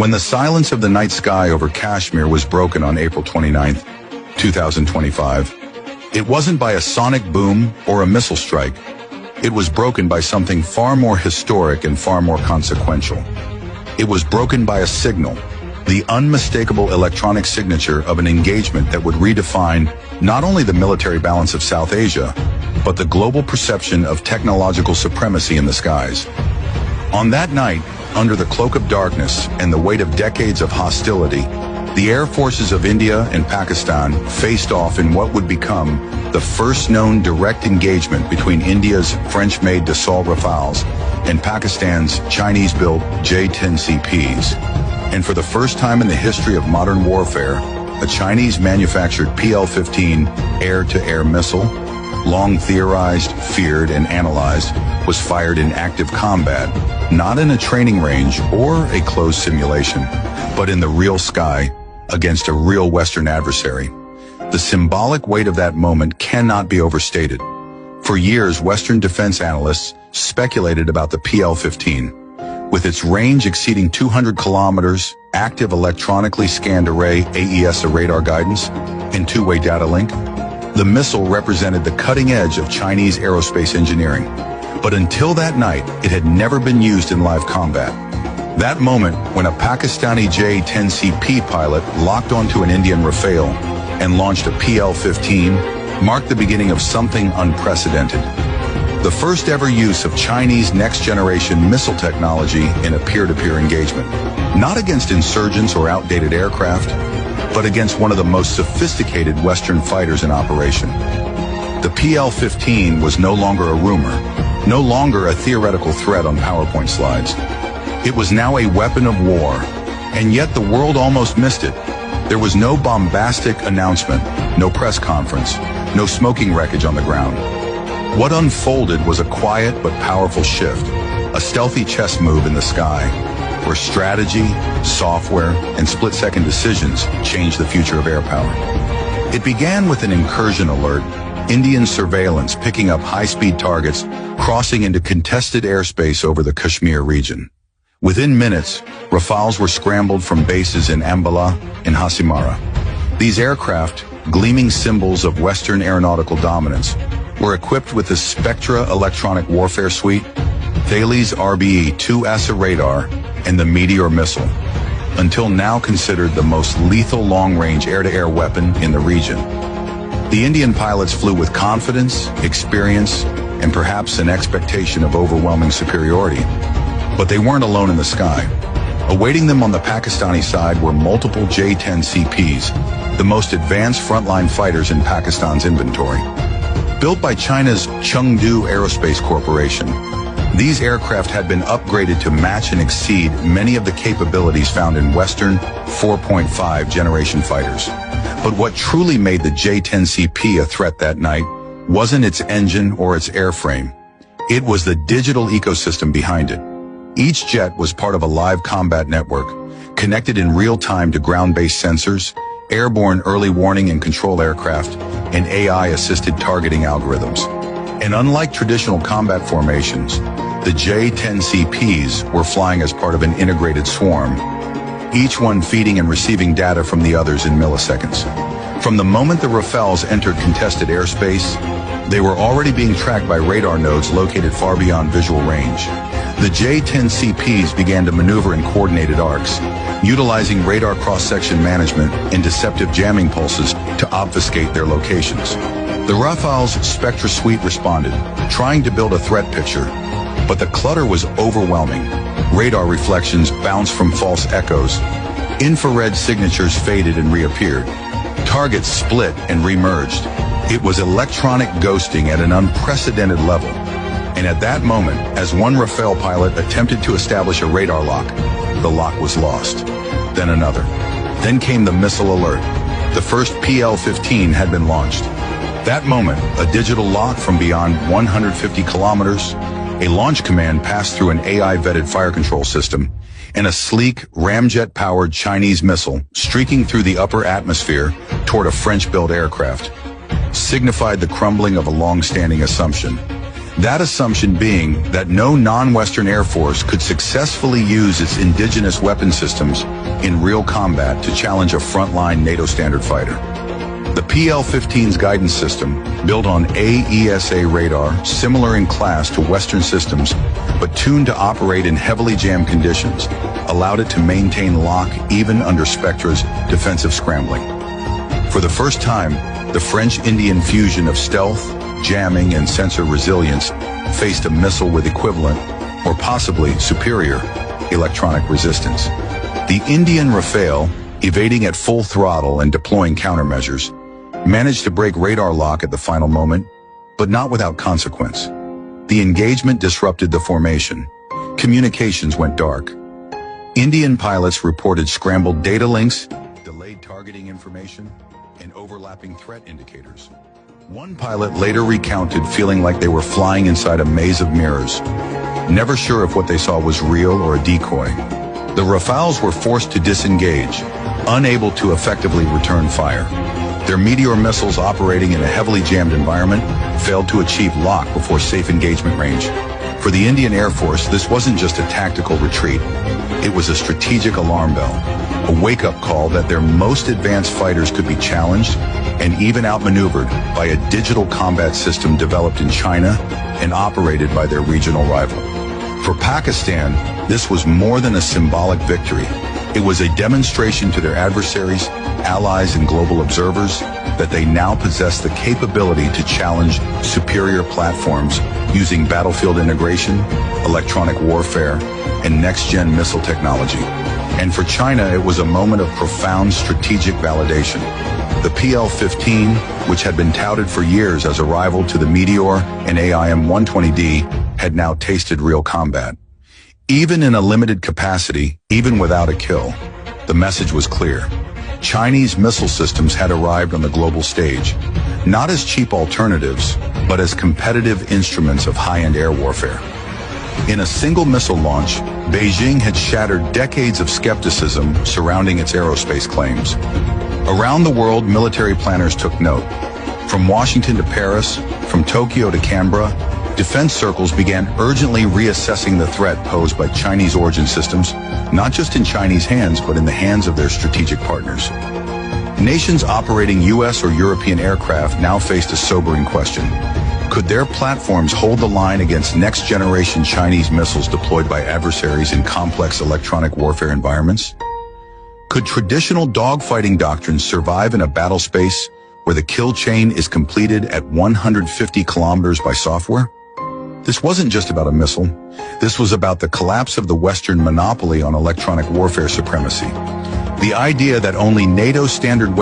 When the silence of the night sky over Kashmir was broken on April 29, 2025, it wasn't by a sonic boom or a missile strike. It was broken by something far more historic and far more consequential. It was broken by a signal, the unmistakable electronic signature of an engagement that would redefine not only the military balance of South Asia, but the global perception of technological supremacy in the skies. On that night, under the cloak of darkness and the weight of decades of hostility, the air forces of India and Pakistan faced off in what would become the first known direct engagement between India's French-made Dassault Rafales and Pakistan's Chinese-built J-10CPs. And for the first time in the history of modern warfare, a Chinese-manufactured PL-15 air-to-air missile, long theorized, feared, and analyzed, was fired in active combat, not in a training range or a closed simulation, but in the real sky against a real Western adversary. The symbolic weight of that moment cannot be overstated. For years, Western defense analysts speculated about the PL-15. With its range exceeding 200 kilometers, active electronically scanned array AESA radar guidance, and two-way data link, the missile represented the cutting edge of Chinese aerospace engineering. But until that night, it had never been used in live combat. That moment, when a Pakistani J-10CP pilot locked onto an Indian Rafale and launched a PL-15, marked the beginning of something unprecedented. The first ever use of Chinese next-generation missile technology in a peer-to-peer engagement. Not against insurgents or outdated aircraft, but against one of the most sophisticated Western fighters in operation. The PL-15 was no longer a rumor, no longer a theoretical threat on PowerPoint slides. It was now a weapon of war, and yet the world almost missed it. There was no bombastic announcement, no press conference, no smoking wreckage on the ground. What unfolded was a quiet but powerful shift, a stealthy chess move in the sky, where strategy, software, and split-second decisions changed the future of air power. It began with an incursion alert, Indian surveillance picking up high-speed targets crossing into contested airspace over the Kashmir region. Within minutes, Rafales were scrambled from bases in Ambala and Hasimara. These aircraft, gleaming symbols of Western aeronautical dominance, were equipped with the Spectra electronic warfare suite, Thales RBE-2 ASA radar, and the Meteor missile, until now considered the most lethal long-range air-to-air weapon in the region. The Indian pilots flew with confidence, experience, and perhaps an expectation of overwhelming superiority. But they weren't alone in the sky. Awaiting them on the Pakistani side were multiple J-10CPs, the most advanced frontline fighters in Pakistan's inventory. Built by China's Chengdu Aerospace Corporation, these aircraft had been upgraded to match and exceed many of the capabilities found in Western 4.5 generation fighters. But what truly made the J-10CP a threat that night wasn't its engine or its airframe. It was the digital ecosystem behind it. Each jet was part of a live combat network, connected in real time to ground-based sensors, airborne early warning and control aircraft, and AI-assisted targeting algorithms. And unlike traditional combat formations, the J-10CPs were flying as part of an integrated swarm, each one feeding and receiving data from the others in milliseconds. From the moment the Rafales entered contested airspace, they were already being tracked by radar nodes located far beyond visual range. The J-10CPs began to maneuver in coordinated arcs, utilizing radar cross-section management and deceptive jamming pulses to obfuscate their locations. The Rafale's Spectra suite responded, trying to build a threat picture, but the clutter was overwhelming. Radar reflections bounced from false echoes. Infrared signatures faded and reappeared. Targets split and remerged. It was electronic ghosting at an unprecedented level. And at that moment, as one Rafale pilot attempted to establish a radar lock, the lock was lost. Then another. Then came the missile alert. The first PL-15 had been launched. That moment, a digital lock from beyond 150 kilometers, a launch command passed through an AI-vetted fire control system, and a sleek, ramjet-powered Chinese missile streaking through the upper atmosphere toward a French-built aircraft signified the crumbling of a long-standing assumption. That assumption being that no non-Western air force could successfully use its indigenous weapon systems in real combat to challenge a frontline NATO standard fighter. The PL-15's guidance system, built on AESA radar, similar in class to Western systems, but tuned to operate in heavily jammed conditions, allowed it to maintain lock even under Spectra's defensive scrambling. For the first time, the French-Indian fusion of stealth, jamming, and sensor resilience faced a missile with equivalent, or possibly superior, electronic resistance. The Indian Rafale, evading at full throttle and deploying countermeasures, managed to break radar lock at the final moment, but not without consequence. The engagement disrupted the formation. Communications went dark. Indian pilots reported scrambled data links, delayed targeting information, and overlapping threat indicators. One pilot later recounted feeling like they were flying inside a maze of mirrors, never sure if what they saw was real or a decoy. The Rafales were forced to disengage, unable to effectively return fire. Their Meteor missiles operating in a heavily jammed environment failed to achieve lock before safe engagement range. For the Indian Air Force, this wasn't just a tactical retreat. It was a strategic alarm bell, a wake-up call that their most advanced fighters could be challenged and even outmaneuvered by a digital combat system developed in China and operated by their regional rival. For Pakistan, this was more than a symbolic victory. It was a demonstration to their adversaries, allies, and global observers that they now possess the capability to challenge superior platforms using battlefield integration, electronic warfare, and next-gen missile technology. And for China, it was a moment of profound strategic validation. The PL-15, which had been touted for years as a rival to the Meteor and AIM-120D, had now tasted real combat. Even in a limited capacity, even without a kill, the message was clear. Chinese missile systems had arrived on the global stage, not as cheap alternatives, but as competitive instruments of high-end air warfare. In a single missile launch, Beijing had shattered decades of skepticism surrounding its aerospace claims. Around the world, military planners took note. From Washington to Paris, from Tokyo to Canberra, defense circles began urgently reassessing the threat posed by Chinese origin systems, not just in Chinese hands, but in the hands of their strategic partners. Nations operating US or European aircraft now faced a sobering question. Could their platforms hold the line against next-generation Chinese missiles deployed by adversaries in complex electronic warfare environments? Could traditional dogfighting doctrines survive in a battle space where the kill chain is completed at 150 kilometers by software? This wasn't just about a missile. This was about the collapse of the Western monopoly on electronic warfare supremacy. The idea that only NATO standard